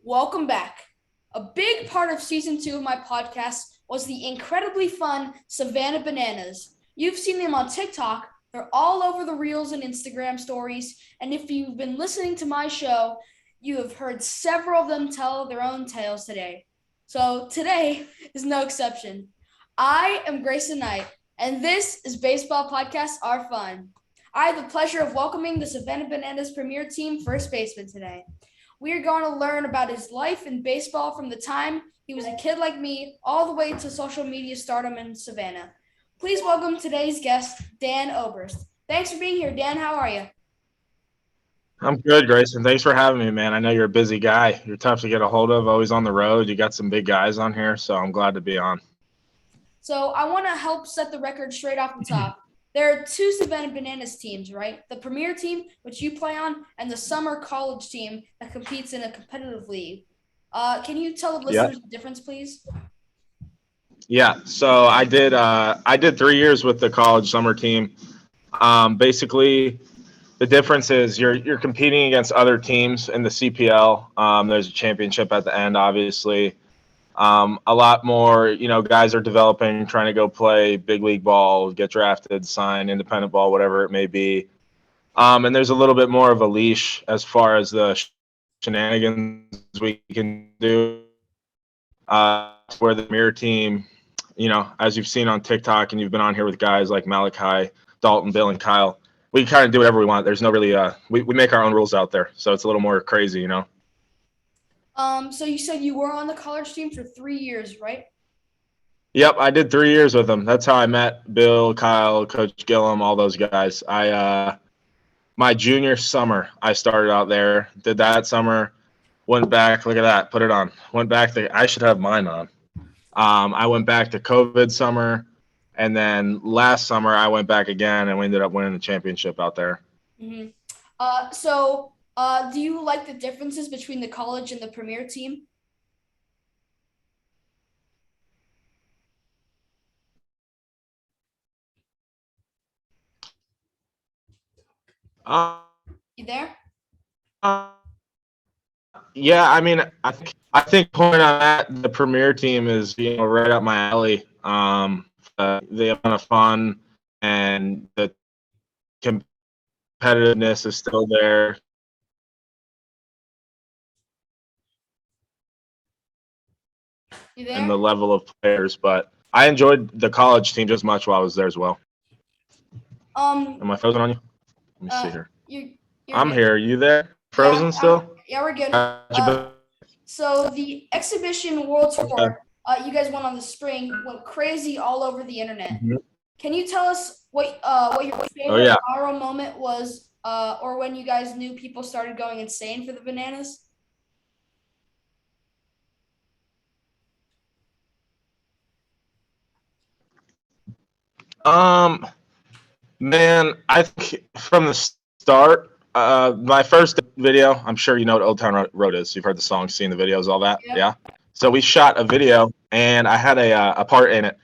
Welcome back. A big part of season 2 of my podcast was the incredibly fun Savannah Bananas. You've seen them on TikTok, they're all over the Reels and Instagram stories. And if you've been listening to my show, you have heard several of them tell their own tales today. So today is no exception. I am Grayson Knight, and this is Baseball Podcasts Are Fun. I have the pleasure of welcoming the Savannah Bananas premier team first baseman today. We are going to learn about his life in baseball from the time he was a kid like me all the way to social media stardom in Savannah. Please welcome today's guest, Dan Oberst. Thanks for being here, Dan. How are you? I'm good, Grayson. Thanks for having me, man. I know you're a busy guy. You're tough to get a hold of, always on the road. You got some big guys on here, so I'm glad to be on. So I want to help set the record straight off the top. There are two Savannah Bananas teams, right? The premier team, which you play on, and the summer college team that competes in a competitive league. Can you tell the Yeah. listeners the difference, please? Yeah. So I did 3 years with the college summer team. Basically, the difference is you're competing against other teams in the CPL. There's a championship at the end, obviously. A lot more, guys are developing, trying to go play big league ball, get drafted, sign independent ball, whatever it may be. And there's a little bit more of a leash as far as the shenanigans we can do. Where the mirror team, as you've seen on TikTok and you've been on here with guys like Malachi, Dalton, Bill, and Kyle, we kind of do whatever we want. There's no really, we make our own rules out there. So it's a little more crazy. So you said you were on the college team for 3 years, right? Yep, I did 3 years with them. That's how I met Bill, Kyle, Coach Gillum, all those guys. My junior summer, I started out there. Did that summer, went back. Look at that, put it on. Went back to. I should have mine on. I went back to COVID summer, and then last summer I went back again, and we ended up winning the championship out there. Mm-hmm. Do you like the differences between the college and the premier team? Uh, You there? uh, yeah, I mean, I think point on that, the premier team is right up my alley. The amount of fun and the competitiveness is still there. You And there? the level of players, but I enjoyed the college team just as much while I was there as well. Um, Am I frozen on you? Let me see uh, here. you you're I'm good. here. Are you there? Yeah, Frozen still? yeah, we're good. Got you Uh, back. so the exhibition world Okay. tour, you guys went on the spring, went crazy all over the internet. Mhm. Can you tell us what your Oh favorite yeah. viral moment was, or when you guys knew people started going insane for the bananas? Um, Man, I think from the start, my first video, I'm sure you know what Old Town Road is. You've heard the song, seen the videos, all that. Yep. Yeah. So we shot a video, and I had a part in it,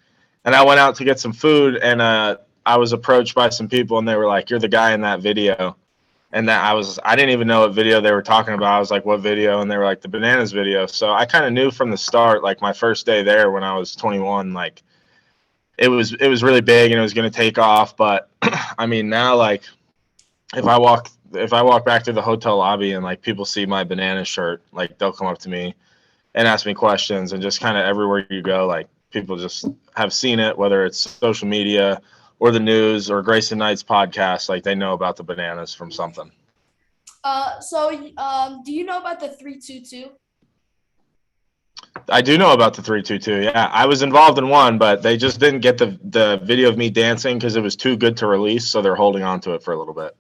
and I went out to get some food, and I was approached by some people, and they were like, "You're the guy in that video." And that I didn't even know what video they were talking about. I was like, "What video?" And they were like, "The bananas video." So I kind of knew from the start, like my first day there when I was 21, like it was really big and it was going to take off. But I mean, now like if I walk back to the hotel lobby and like people see my banana shirt, like they'll come up to me and ask me questions, and just kind of everywhere you go, like people just have seen it, whether it's social media or the news or Grayson Knight's podcast, like they know about the bananas from something. Do you know about the 3-2-2? I do know about the 322. Yeah, I was involved in one, but they just didn't get the video of me dancing because it was too good to release, so they're holding on to it for a little bit.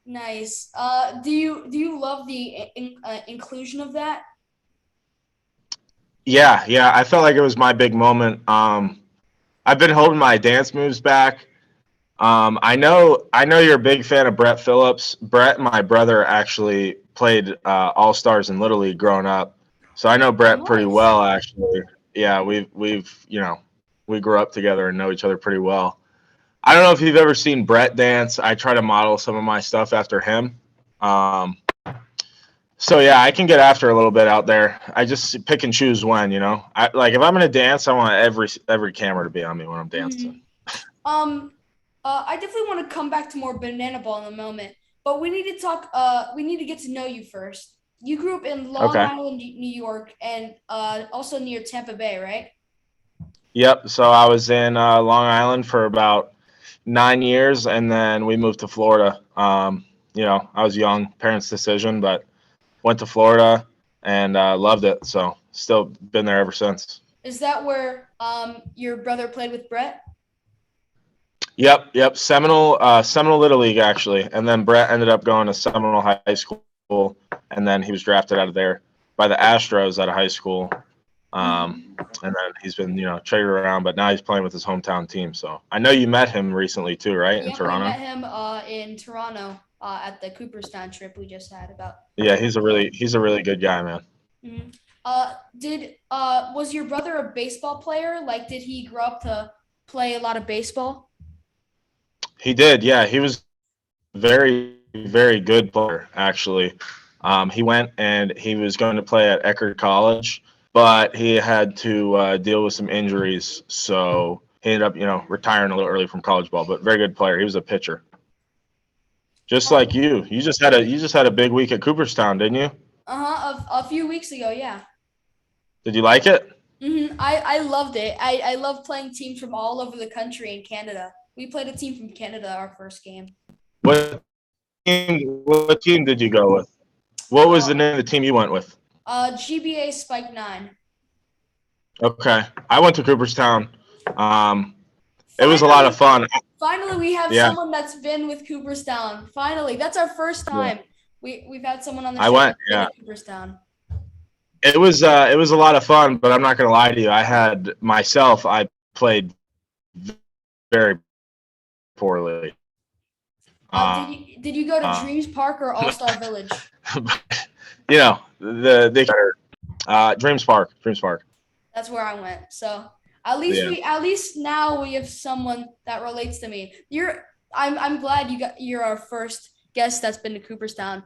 Nice. Do you love the inclusion of that? Yeah, yeah, I felt like it was my big moment. I've been holding my dance moves back. I know you're a big fan of Brett Phillips. Brett and my brother actually played All Stars in Little League growing up, so I know Oh, Brett pretty nice. well. Actually, yeah, we grew up together and know each other pretty well. I don't know if you've ever seen Brett dance. I try to model some of my stuff after him. Um, So yeah, I can get after a little bit out there. I just pick and choose when, you know. I like if I'm gonna dance, I want every camera to be on me when I'm dancing. Mhm. Um, I definitely want to come back to more banana ball in a moment, but we need to talk. We need to get to know you first. You grew up in Long Okay. Island, New York, and also near Tampa Bay, right? Yep. So I was in Long Island for about 9 years, and then we moved to Florida. You know, I was young, parents' decision, but went to Florida and loved it. So still been there ever since. Is that where your brother played with Brett? Yep. Seminole Little League actually, and then Brett ended up going to Seminole High School, and then he was drafted out of there by the Astros out of high school. And then he's been, you know, traded around, but now he's playing with his hometown team. So I know you met him recently too, right? In Yep, we Toronto. met him in Toronto at the Cooperstown trip we just had about. Yeah, he's a really good guy, man. Mhm. Did Was your brother a baseball player? Like, did he grow up to play a lot of baseball? He did, yeah. He was very good player actually. He went and he was going to play at Eckerd College, but he had to deal with some injuries, so he ended up, you know, retiring a little early from college ball. But very good player. He was a pitcher, just like you. You just had a big week at Cooperstown, didn't you? A few weeks ago, yeah. Did you like it? I loved it. I love playing teams from all over the country and Canada. We played a team from Canada our first game. What team did you go with? What was the Uh, name of the team you went with? GBA Spike 9. Okay, I went to Cooperstown. Um, it was a lot of Finally, fun. finally, we have Yeah, someone that's been with Cooperstown. Finally, that's our first yeah. time. We've had someone on the I show went. that's been Yeah, at Cooperstown. it was a lot of fun, but I'm not gonna lie to you. I played very poorly. Did Um, you go to Dreams Park or All Star Village? you know the Dreams Park. That's where I went. So Yeah. at least now we have someone that relates to me. I'm glad you're our first guest that's been to Cooperstown.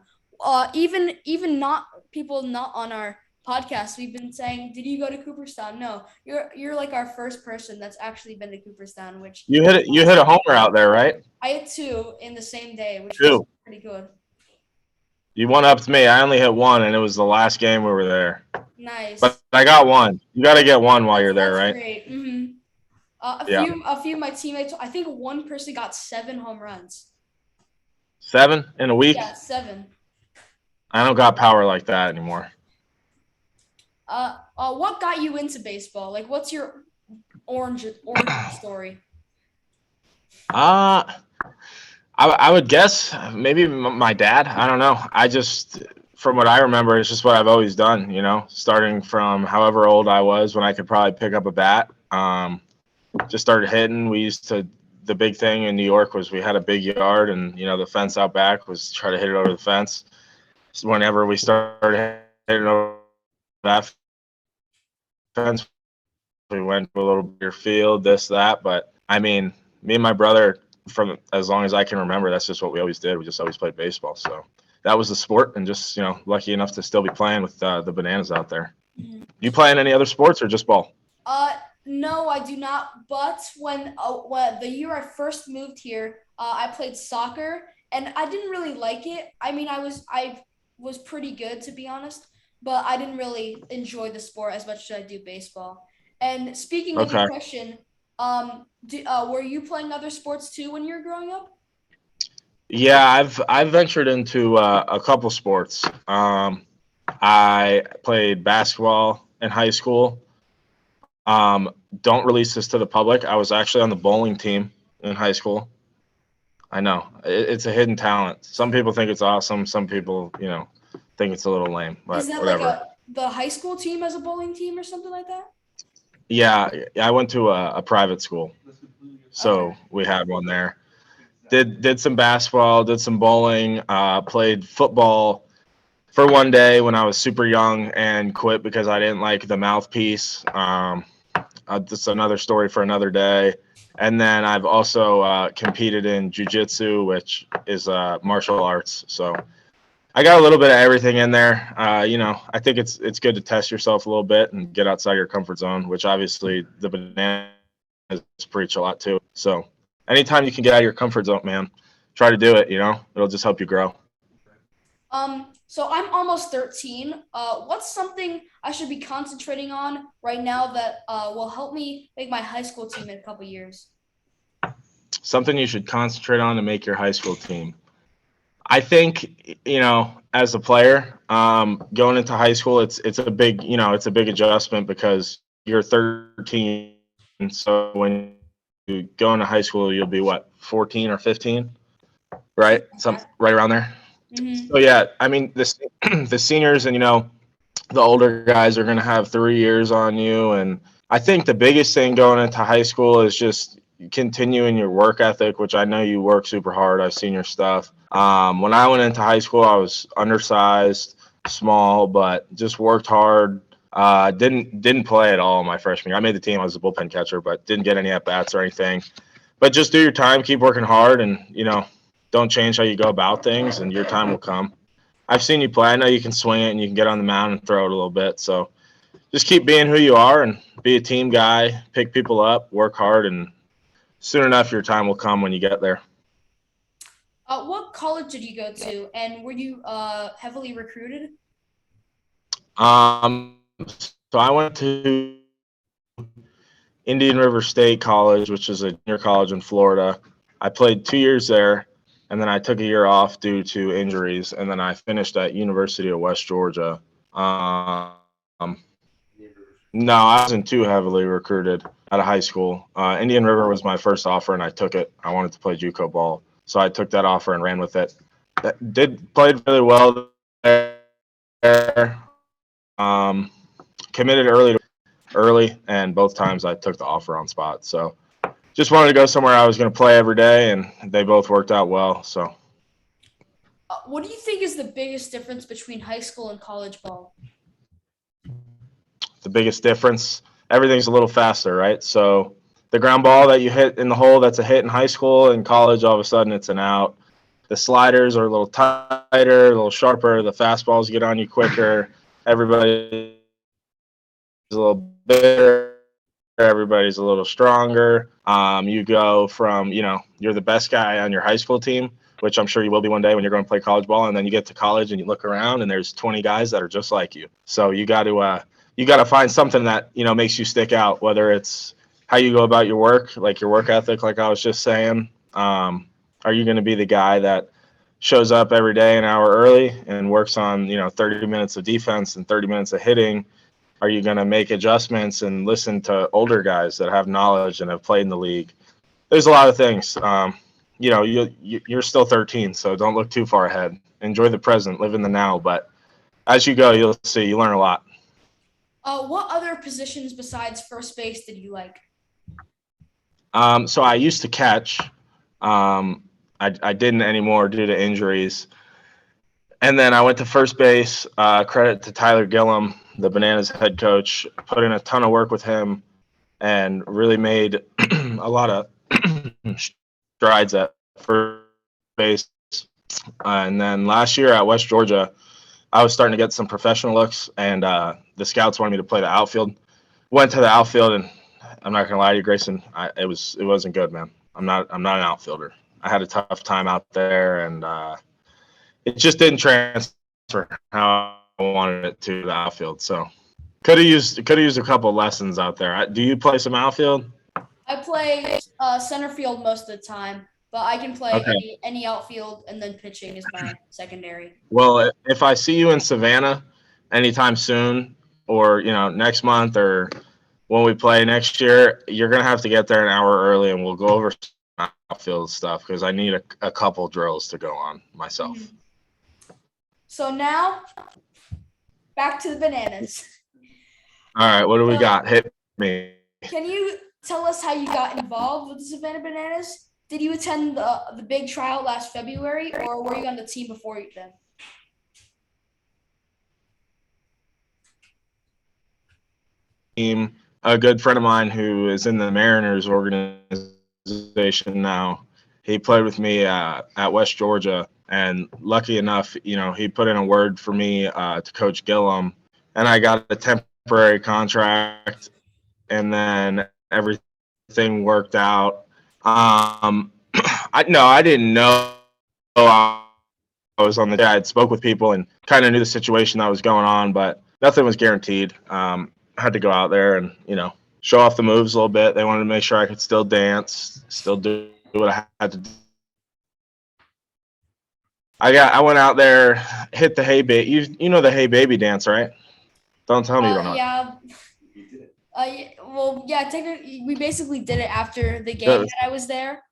Even not people not on our podcast, we've been saying, did you go to Cooperstown? No, you're like our first person that's actually been to Cooperstown, which You hit a homer out there, right? I had two in the same day, which was Two. pretty good. You one upped me. I only hit one, and it was the last game we were there. But Nice. I got one. You got to get one while you're there, That's right? great. Yeah. A few of my teammates. I think one person got 7 home runs. 7 in a week. Yeah, 7. I don't got power like that anymore. What got you into baseball? Like, what's your orange story? Uh, I would guess maybe my dad. I don't know. I just, from what I remember, it's just what I've always done, you know, starting from however old I was when I could probably pick up a bat. Just started hitting. The big thing in New York was we had a big yard, and, you know, the fence out back was try to hit it over the fence. So whenever we started hitting over that fence, we went to a little bigger field, this, that. But I mean, me and my brother, from as long as I can remember, that's just what we always did. We just always played baseball. So that was the sport, and just, you know, lucky enough to still be playing with the bananas out there. Mhm. You playing any other sports or just ball? No, I do not. But when the year I first moved here, I played soccer, and I didn't really like it. I mean, I was pretty good, to be honest, but I didn't really enjoy the sport as much as I do baseball. And speaking of your Okay. question, were you playing other sports too when you were growing up? Yeah, I've ventured into a couple sports. I played basketball in high school. Um, don't release this to the public. I was actually on the bowling team in high school. I know it's a hidden talent. Some people think it's awesome. Some people, you know, think it's a little lame, Is but that like whatever. the high school team as a bowling team or something like that? Yeah, I went to a private school, Okay. so we had one there. Did some basketball, did some bowling, played football for one day when I was super young and quit because I didn't like the mouthpiece. Just another story for another day. And then I've also competed in jujitsu, which is martial arts. So I got a little bit of everything in there. I think it's good to test yourself a little bit and get outside your comfort zone, which obviously the bananas preach a lot too. So anytime you can get out of your comfort zone, man, try to do it. It'll just help you grow. So I'm almost 13. What's something I should be concentrating on right now that will help me make my high school team in a couple years? Something you should concentrate on to make your high school team. I think, as a player, going into high school, it's a big, it's a big adjustment because you're 13. So when you go into high school, you'll be what, 14 or 15, right? Some right around there. Mm-hmm. So yeah, I mean the seniors and the older guys are going to have 3 years on you, and I think the biggest thing going into high school is just continuing your work ethic, which I know you work super hard. I've seen your stuff. When I went into high school, I was undersized, small, but just worked hard. Didn't play at all my freshman year. I made the team. I was a bullpen catcher, but didn't get any at bats or anything. But just do your time, keep working hard, and don't change how you go about things, and your time will come. I've seen you play. I know you can swing it and you can get on the mound and throw it a little bit. So just keep being who you are and be a team guy. Pick people up, work hard, and soon enough your time will come when you get there. What college did you go to, and were you heavily recruited? So I went to Indian River State College, which is a junior college in Florida. I played 2 years there, and then I took a year off due to injuries, and then I finished at University of West Georgia. Um, no, I wasn't too heavily recruited out of high school. Indian River was my first offer, and I took it. I wanted to play JUCO ball, so I took that offer and ran with it. Played really well there. Committed early, and both times I took the offer on spot. So just wanted to go somewhere I was going to play every day, and they both worked out well. So What do you think is the biggest difference between high school and college ball? the biggest difference, everything's a little faster, right? So the ground ball that you hit in the hole, that's a hit in high school. In college, all of a sudden it's an out. The sliders are a little tighter, a little sharper. The fastballs get on you quicker. Everybody's a little bigger. Everybody's a little stronger. You go from, you're the best guy on your high school team, which I'm sure you will be one day when you're going to play college ball, and then you get to college and you look around and there's 20 guys that are just like you. So you got to find something that makes you stick out, whether it's how you go about your work, like your work ethic, like I was just saying. Are you going to be the guy that shows up every day an hour early and works on 30 minutes of defense and 30 minutes of hitting? Are you going to make adjustments and listen to older guys that have knowledge and have played in the league? There's a lot of things. You're still 13, so don't look too far ahead. Enjoy the present, live in the now. But as you go, you'll see, you learn a lot. What other positions besides first base did you like? So I used to catch. I didn't anymore due to injuries. And then I went to first base. Credit to Tyler Gillum, the Bananas head coach. Put in a ton of work with him and really made a lot of strides at first base. And then last year at West Georgia, I was starting to get some professional looks, and the scouts wanted me to play the outfield. Went to the outfield, and I'm not gonna lie to you, Grayson, it wasn't good, man. I'm not an outfielder. I had a tough time out there, and it just didn't transfer how I wanted it to the outfield. So could have used a couple of lessons out there. Do you play some outfield? I play center field most of the time, but I can play Okay. any outfield, and then pitching is my secondary. Well, if I see you in Savannah anytime soon, or next month, or when we play next year, you're gonna have to get there an hour early, and we'll go over some outfield stuff because I need a couple drills to go on myself. Mm-hmm. So now, back to the Bananas. All right, what do we got? Hit me. Can you tell us how you got involved with the Savannah Bananas? Did you attend the big tryout last February, or were you on the team before then? Team, a good friend of mine who is in the Mariners organization now. He played with me at West Georgia, And lucky enough, he put in a word for me to Coach Gillum, and I got a temporary contract, and then everything worked out. I didn't know I was on the. I had spoke with people and kind of knew the situation that was going on, but nothing was guaranteed. I had to go out there and show off the moves a little bit. They wanted to make sure I could still dance, still do what I had to do. I went out there, hit the hey baby. You know the hey baby dance, right? Don't tell me you don't know. Yeah. Technically, we basically did it after the game Yeah. that I was there.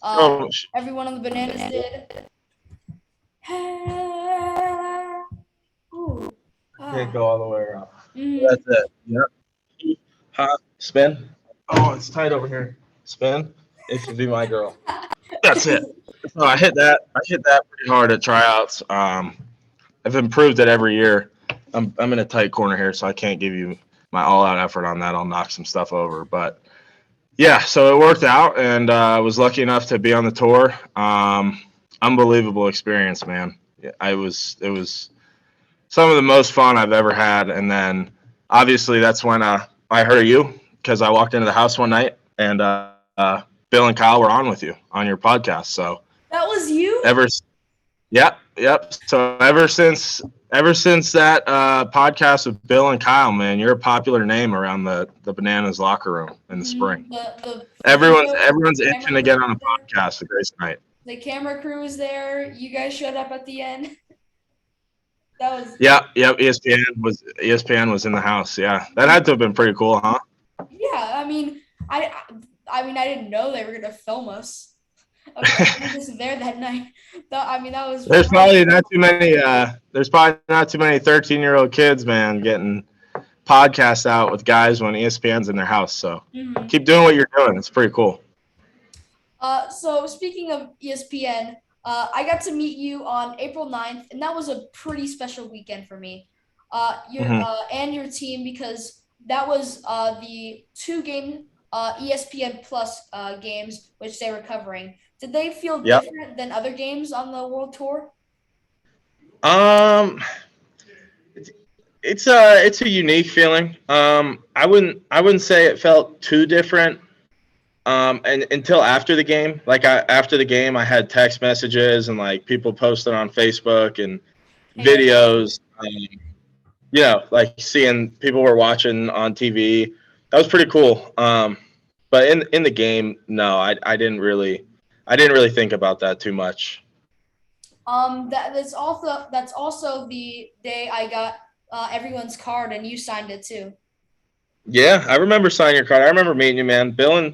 Oh, Everyone on the Bananas did. Can't go all the way around. Mhm. That's it. Yep. Hop, spin. Oh, it's tight over here. Spin. It could be my girl. That's it. So I hit that. Pretty hard at tryouts. I've improved it every year. I'm in a tight corner here, so I can't give you my all-out effort on that. I'll knock some stuff over, but yeah. So it worked out, and I was lucky enough to be on the tour. Unbelievable experience, man. It was some of the most fun I've ever had. And then obviously that's when I heard you, because I walked into the house one night and Bill and Kyle were on with you on your podcast. So that was you? Yep. So ever since that podcast with Bill and Kyle, man, you're a popular name around the Bananas locker room in the spring. Everyone's itching to get on a podcast with Grace Knight. The camera crew was there. You guys showed up at the end. That was ESPN was in the house. Yeah, that had to have been pretty cool, huh? Yeah, I mean, I didn't know they were gonna film us. I was just there that night. That was. There's probably not too many. There's probably not too many 13-year-old kids, man, getting podcasts out with guys when ESPN's in their house. So keep doing what you're doing. It's pretty cool. So speaking of ESPN, I got to meet you on April 9th, and that was a pretty special weekend for me. And your team, because that was the 2-game ESPN Plus games which they were covering. Did they feel different than other games on the World Tour? It's a unique feeling. I wouldn't say it felt too different. And until after the game, after the game, I had text messages and like people posted on Facebook and videos. Like seeing people were watching on TV. That was pretty cool. But in the game, no, I didn't really think about that too much. That's also the day I got everyone's card and you signed it too. Yeah, I remember signing your card. I remember meeting you, man. Bill and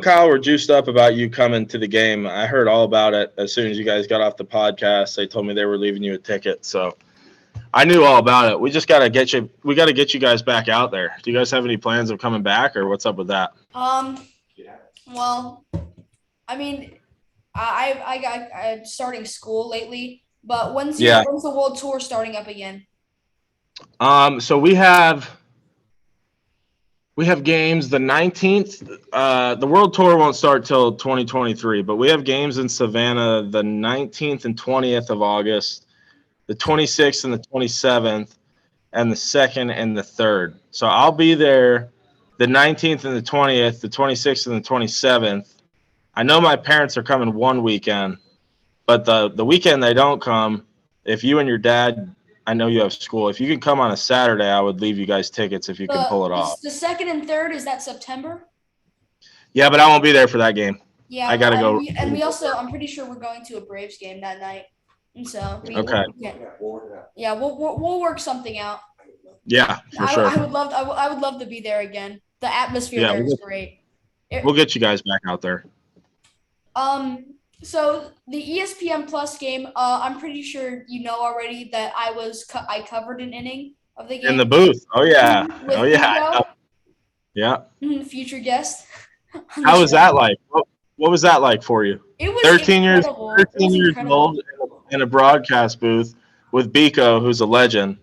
Kyle were juiced up about you coming to the game. I heard all about it as soon as you guys got off the podcast. They told me they were leaving you a ticket, so I knew all about it. We just got to get you. We got to get you guys back out there. Do you guys have any plans of coming back, or what's up with that? Well, I mean, I'm starting school lately, but when's the World Tour starting up again? So we have games the 19th. The World Tour won't start till 2023, but we have games in Savannah the 19th and 20th of August, the 26th and the 27th, and the 2nd and the 3rd. So I'll be there the 19th and the 20th, the 26th and the 27th. I know my parents are coming one weekend, but the weekend they don't come, if you and your dad, I know you have school. If you can come on a Saturday, I would leave you guys tickets if you can pull it off. The 2nd and 3rd, is that September? Yeah, but I won't be there for that game. Yeah, I gotta go. And we also, I'm pretty sure we're going to a Braves game that night. And so we'll work something out. Yeah, for sure. I would love to be there again. The atmosphere there is great. We'll get you guys back out there. So the ESPN Plus game, I'm pretty sure you know already that I covered an inning of the game in the booth. Oh yeah, yeah. Future guest. How was that like? What was that like for you? It was 13 years old in a broadcast booth with Biko, who's a legend.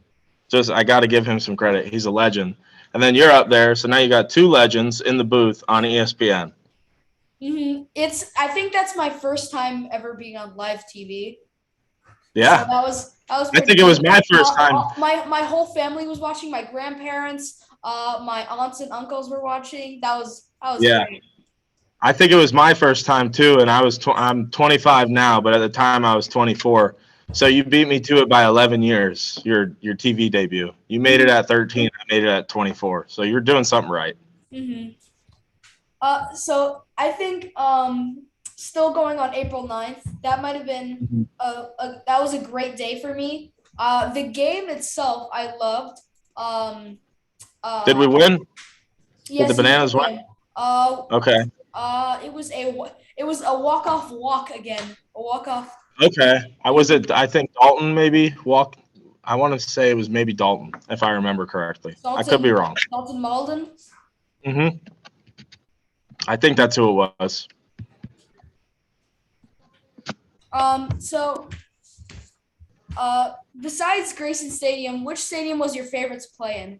I got to give him some credit. He's a legend. And then you're up there, so now you got 2 legends in the booth on ESPN. I think that's my first time ever being on live TV. So Yeah. that was I pretty think it was cool. my first time. My whole family was watching. My grandparents, my aunts and uncles were watching. That was Yeah. great. I think it was my first time too, and I'm 25 now, but at the time I was 24. So you beat me to it by 11 years. Your TV debut. You made it Mhm. at 13. I made it at 24. So you're doing something right. Mhm. So I think still going on April 9th, that might have been Mhm. that was a great day for me. The game itself I loved. Um, Did we uh, win? Did the yes, we did Bananas win? win. Uh, Okay. it was a walk off walk again. A walk off. Okay. I think Dalton maybe walk. I want to say it was maybe Dalton, if I remember correctly. I could be Dalton wrong. Dalton Malden. Hmm. I think that's who it was. So besides Grayson Stadium, which stadium was your favorite to play in?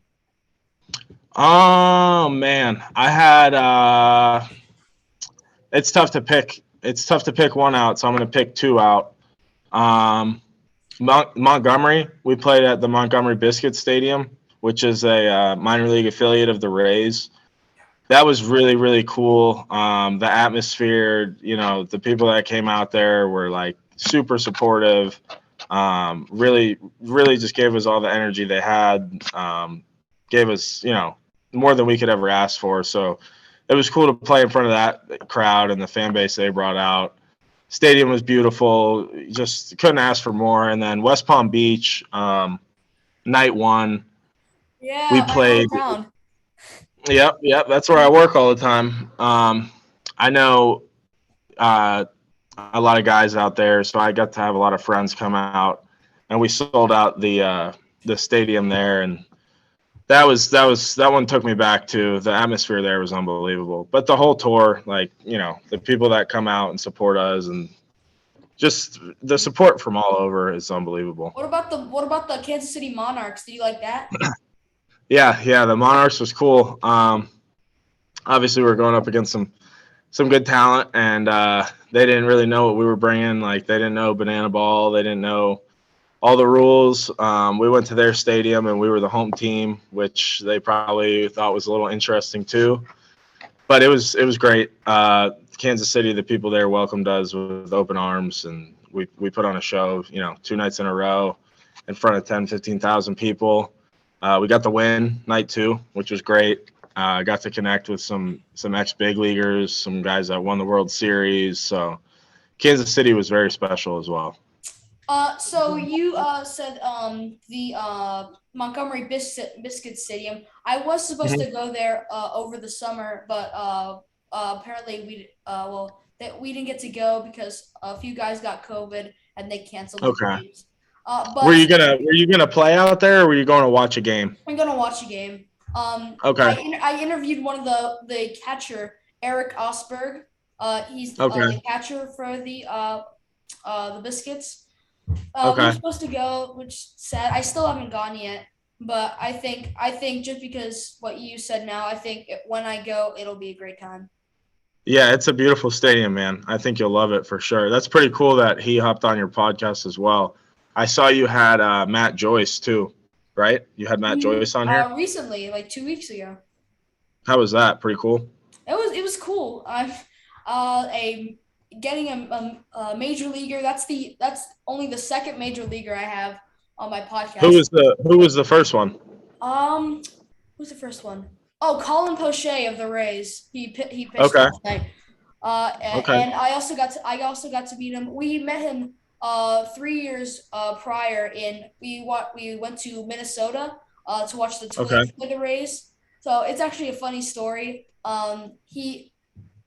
Oh man, I had. It's tough to pick. It's tough to pick one out, so I'm going to pick two out. Um, Montgomery. We played at the Montgomery Biscuit Stadium, which is a minor league affiliate of the Rays. That was really really cool. The atmosphere, the people that came out there were like super supportive. Really really just gave us all the energy they had. Gave us more than we could ever ask for. So it was cool to play in front of that crowd and the fan base they brought out. Stadium was beautiful. Just couldn't ask for more. And then West Palm Beach, night one, we Yeah, my played. hometown. Yep. That's where I work all the time. I know uh, a lot of guys out there, so I got to have a lot of friends come out, and we sold out the stadium there, and that one took me back to the atmosphere there was unbelievable. But the whole tour, like the people that come out and support us, and just the support from all over is unbelievable. What about the Kansas City Monarchs? Do you like that? Yeah, the Monarchs was cool. Obviously, we were going up against some good talent, and they didn't really know what we were bringing. Like they didn't know banana ball, they didn't know all the rules. We went to their stadium, and we were the home team, which they probably thought was a little interesting too. But it was great. Kansas City, the people there welcomed us with open arms, and we put on a show. 2 nights in a row in front of 10, 15,000 people. We got the win night two, which was great. Got to connect with some ex big leaguers, some guys that won the World Series. So Kansas City was very special as well. So you said the Montgomery Biscuit Stadium. I was supposed to Mhm. go there over the summer, but apparently that we didn't get to go because a few guys got COVID and they canceled the Okay. games. But Were you gonna play out there, or were you going to watch a game? I'm gonna watch a game. Okay. I interviewed one of the catcher, Eric Osberg. He's Okay. the catcher for the Biscuits. We were Okay. supposed to go, which sad. I still haven't gone yet, but I think just because what you said now, I think when I go, it'll be a great time. Yeah, it's a beautiful stadium, man. I think you'll love it for sure. That's pretty cool that he hopped on your podcast as well. I saw you had Matt Joyce too, right? You had Matt Joyce on here. Recently, like 2 weeks ago. How was that? Pretty cool. It was cool. I'm a getting a major leaguer. That's only the second major leaguer I have on my podcast. Who was the first one? Um, who's the first one? Oh, Colin Poche of the Rays. He pitched Okay. last night. Okay. And I also got to meet him. We met him 3 years prior in we went to Minnesota to watch the Okay. Twins play the Rays. So it's actually a funny story.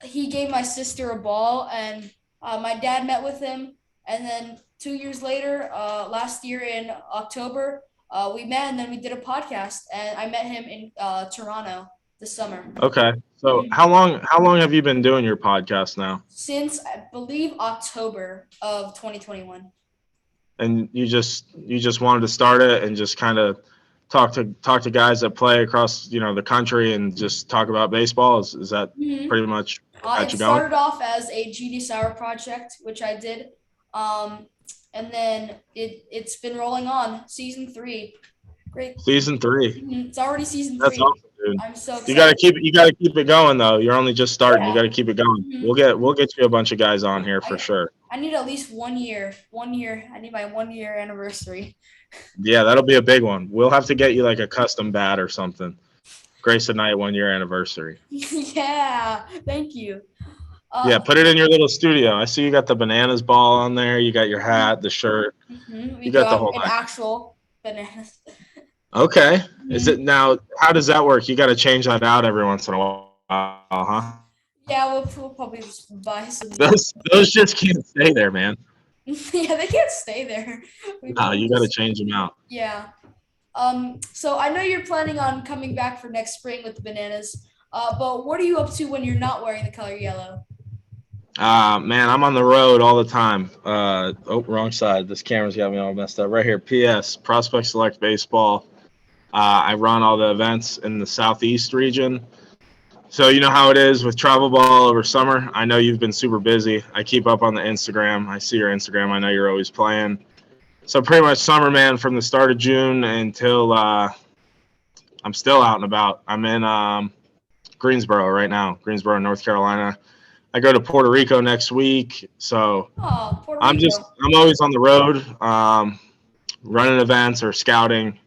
He gave my sister a ball, and my dad met with him, and then 2 years later, last year in October, we met, and then we did a podcast, and I met him in Toronto this summer. Okay. So Mhm. how long have you been doing your podcast now? Since I believe October of 2021. And you just wanted to start it and just kind of talk to guys that play across the country and just talk about baseball. Is that Mhm. pretty much what It got you going? started off as a Genius Hour project, which I did. and then it's been rolling on season 3. Great. Season 3. It's already season That's 3. awesome, dude. I'm so You excited. gotta keep it going though. You're only just starting. You Yeah. gotta keep it going. Mhm. We'll get you a bunch of guys on here for sure. I need at least 1 year. 1 year. I need my 1 year anniversary. Yeah, that'll be a big one. We'll have to get you like a custom bat or something. Grace the Night 1 year anniversary. Yeah. Thank you. Yeah, put it in your little studio. I see you got the bananas ball on there. You got your hat, the shirt. We You got the got whole an line. actual bananas. Okay. Is it now? How does that work? You got to change that out every once in a while, huh? Yeah, we'll probably just buy some. Those just can't stay there, man. Yeah, they can't stay there. No, you got to change them out. Yeah. So I know you're planning on coming back for next spring with the bananas. But what are you up to when you're not wearing the color yellow? Man, I'm on the road all the time. Wrong side. This camera's got me all messed up. Right here. PS Prospect Select Baseball. I run all the events in the Southeast region. So you know how it is with travel ball over summer. I know you've been super busy. I keep up on the Instagram. I see your Instagram. I know you're always playing. So pretty much summer, man, from the start of June until I'm still out and about. I'm in Greensboro right now, Greensboro, North Carolina. I go to Puerto Rico next week. So Puerto Rico. I'm always on the road, running events or scouting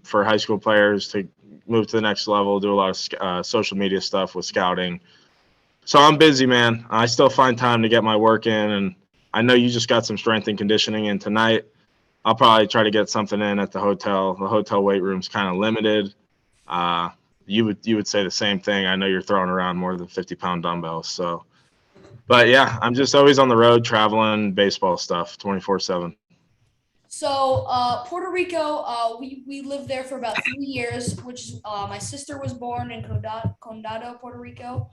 for high school players to move to the next level, do a lot of social media stuff with scouting. So I'm busy, man. I still find time to get my work in, and I know you just got some strength and conditioning in tonight. I'll probably try to get something in at the hotel. The hotel weight room's kind of limited. You would say the same thing. I know you're throwing around more than 50-pound dumbbells. So, but yeah, I'm just always on the road traveling baseball stuff 24/7. So Puerto Rico, we lived there for about 3 years, which is my sister was born in Condado, Puerto Rico.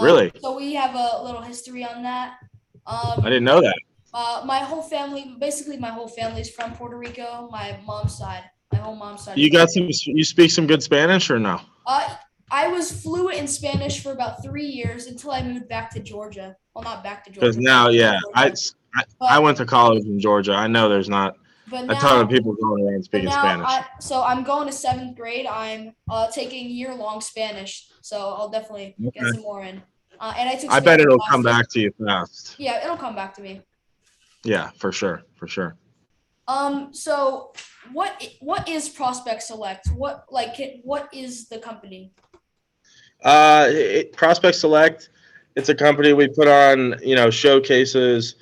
Really? So we have a little history on that. I didn't know that. My whole family, basically my whole family is from Puerto Rico. My mom's side, my whole mom's side. You speak some good Spanish or no? I was fluent in Spanish for about 3 years until I moved back to Georgia. Well, not back to Georgia. Because now, yeah, I went to college in Georgia. I know there's not a ton of people going around speaking Spanish. So I'm going to 7th grade. I'm taking year-long Spanish, so I'll definitely get some more in. And I took. I bet it'll come back to you fast. Yeah, it'll come back to me. Yeah, for sure. So what is Prospect Select? What is the company? Prospect Select, it's a company we put on, showcases,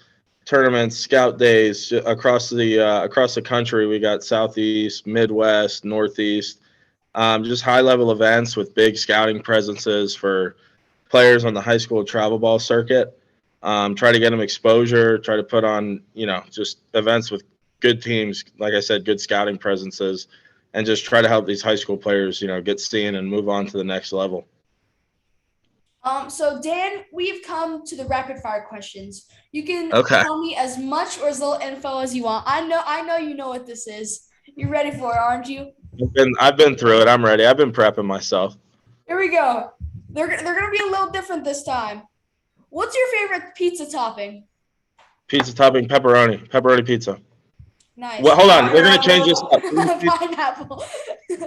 tournaments, scout days across the country. We got Southeast, Midwest, Northeast, just high level events with big scouting presences for players on the high school travel ball circuit. Try to get them exposure, try to put on, just events with good teams, like I said, good scouting presences, and just try to help these high school players, get seen and move on to the next level. So Dan, we've come to the rapid fire questions. You can tell me as much or as little info as you want. I know you know what this is. You're ready for it, aren't you? I've been through it. I'm ready. I've been prepping myself. Here we go. They're gonna be a little different this time. What's your favorite pizza topping? Pizza topping, pepperoni pizza. Nice. Well, hold on. We're gonna change this up. Pineapple.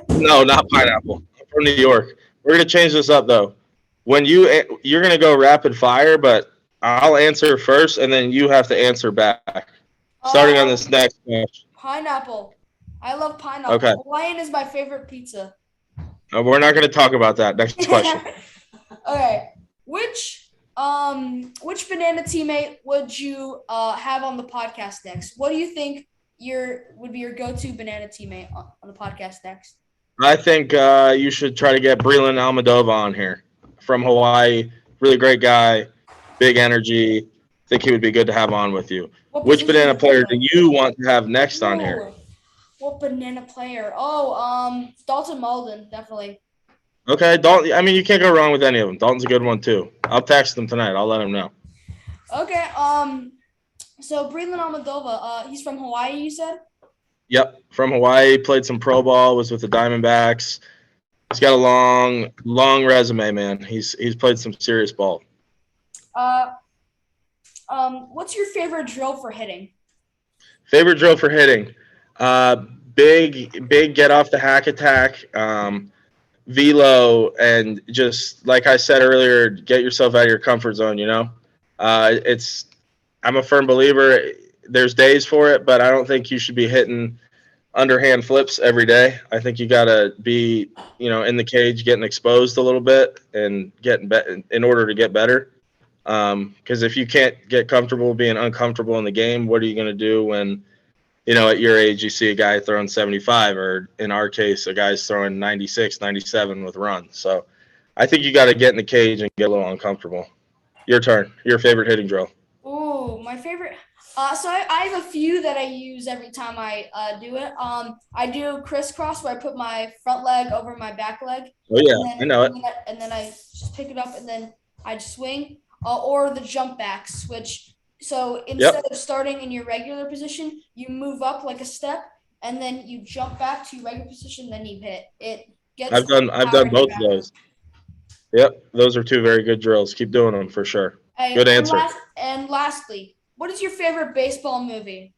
No, not pineapple. I'm from New York. We're gonna change this up though. When you're gonna go rapid fire, but I'll answer first, and then you have to answer back. Starting on this next question. Pineapple. I love pineapple. Okay. Hawaiian is my favorite pizza. We're not gonna talk about that. Next question. Okay. Which banana teammate would you have on the podcast next? What do you think would be your go-to banana teammate on the podcast next? I think you should try to get Breland Almadova on here from Hawaii. Really great guy, big energy. I think he would be good to have on with you. Which banana player do you want to have next on here? What banana player? Oh, Dalton Malden, definitely. Okay, Dalton. I mean, you can't go wrong with any of them. Dalton's a good one too. I'll text him tonight. I'll let him know. Okay. So Breland Almadova, he's from Hawaii, you said? Yep, from Hawaii. Played some pro ball. Was with the Diamondbacks. He's got a long resume, man. He's played some serious ball. What's your favorite drill for hitting? Favorite drill for hitting. Big get off the hack attack. Velo, and just like I said earlier, get yourself out of your comfort zone. It's I'm a firm believer. There's days for it, but I don't think you should be hitting underhand flips every day. I think you got to be, in the cage, getting exposed a little bit and getting in order to get better. Because if you can't get comfortable being uncomfortable in the game, what are you going to do when, at your age, you see a guy throwing 75, or in our case, a guy's throwing 96, 97 with runs. So I think you got to get in the cage and get a little uncomfortable. Your turn. Your favorite hitting drill. Oh, my favorite. So I have a few that I use every time I do it. I do crisscross, where I put my front leg over my back leg. Oh yeah, I know it. And then I just pick it up, and then I swing. Or the jump back switch. So instead of starting in your regular position, you move up like a step, and then you jump back to your regular position. Then you hit it. I've done both of those. Yep, those are two very good drills. Keep doing them for sure. Good answer. And lastly, what is your favorite baseball movie?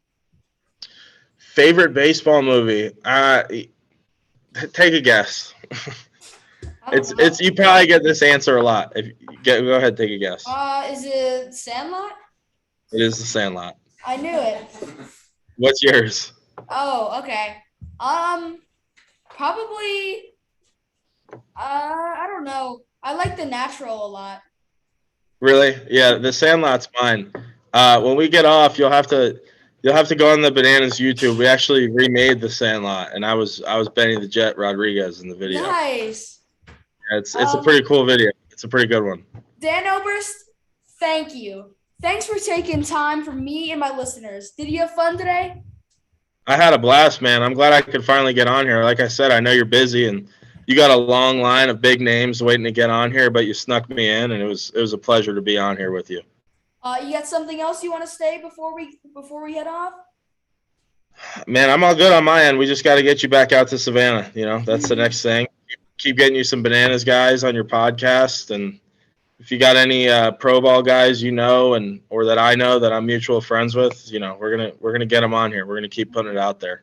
Favorite baseball movie? Take a guess. It's you probably get this answer a lot. Go ahead, take a guess. Is it Sandlot? It is The Sandlot. I knew it. What's yours? Oh, okay. Probably. I don't know. I like The Natural a lot. Really? Yeah, The Sandlot's mine. When we get off, you'll have to go on the Bananas YouTube. We actually remade The Sandlot, and I was Benny the Jet Rodriguez in the video. Nice. It's a pretty cool video. It's a pretty good one. Dan Oberst, thank you. Thanks for taking time for me and my listeners. Did you have fun today? I had a blast, man. I'm glad I could finally get on here. Like I said, I know you're busy and you got a long line of big names waiting to get on here, but you snuck me in, and it was a pleasure to be on here with you. You got something else you want to say before we head off? Man, I'm all good on my end. We just got to get you back out to Savannah. That's the next thing. Keep getting you some Bananas guys on your podcast, and if you got any pro ball guys or that I know that I'm mutual friends with, we're gonna get them on here. We're gonna keep putting it out there.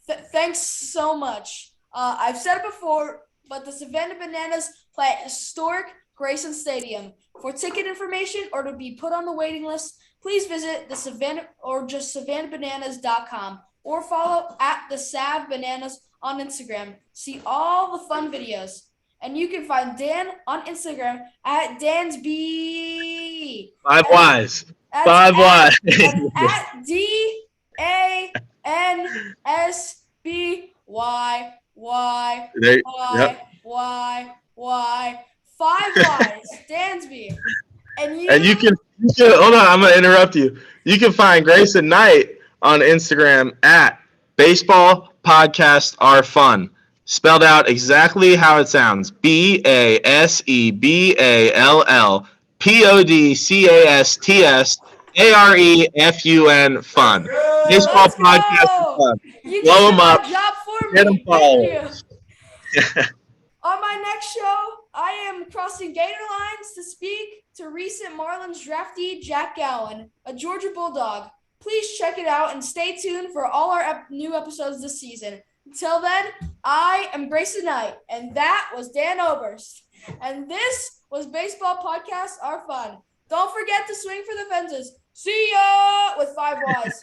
Thanks so much. I've said it before, but the Savannah Bananas play at historic Grayson Stadium. For ticket information or to be put on the waiting list, please visit the Savannah or just SavannahBananas.com or follow at the Sav Bananas on Instagram. See all the fun videos. And you can find Dan on Instagram at DansbYYYY. 5 Ys. 5 Ys. At DANSBYYYY. Y. 5 Ys. Dansby. And you can hold on, I'm gonna interrupt you. You can find Grayson Knight on Instagram at Baseball Podcasts Are Fun. Spelled out exactly how it sounds. BASEBALLPODCASTSAREFUN fun. Baseball Podcasts Are Fun. Blow them up. Get them followers. On my next show, I am crossing Gator lines to speak to recent Marlins draftee Jack Gowan, a Georgia Bulldog. Please check it out and stay tuned for all our new episodes this season. Until then, I am Grayson Knight, and that was Dan Oberst. And this was Baseball Podcasts Are Fun. Don't forget to swing for the fences. See ya with 5 Ys.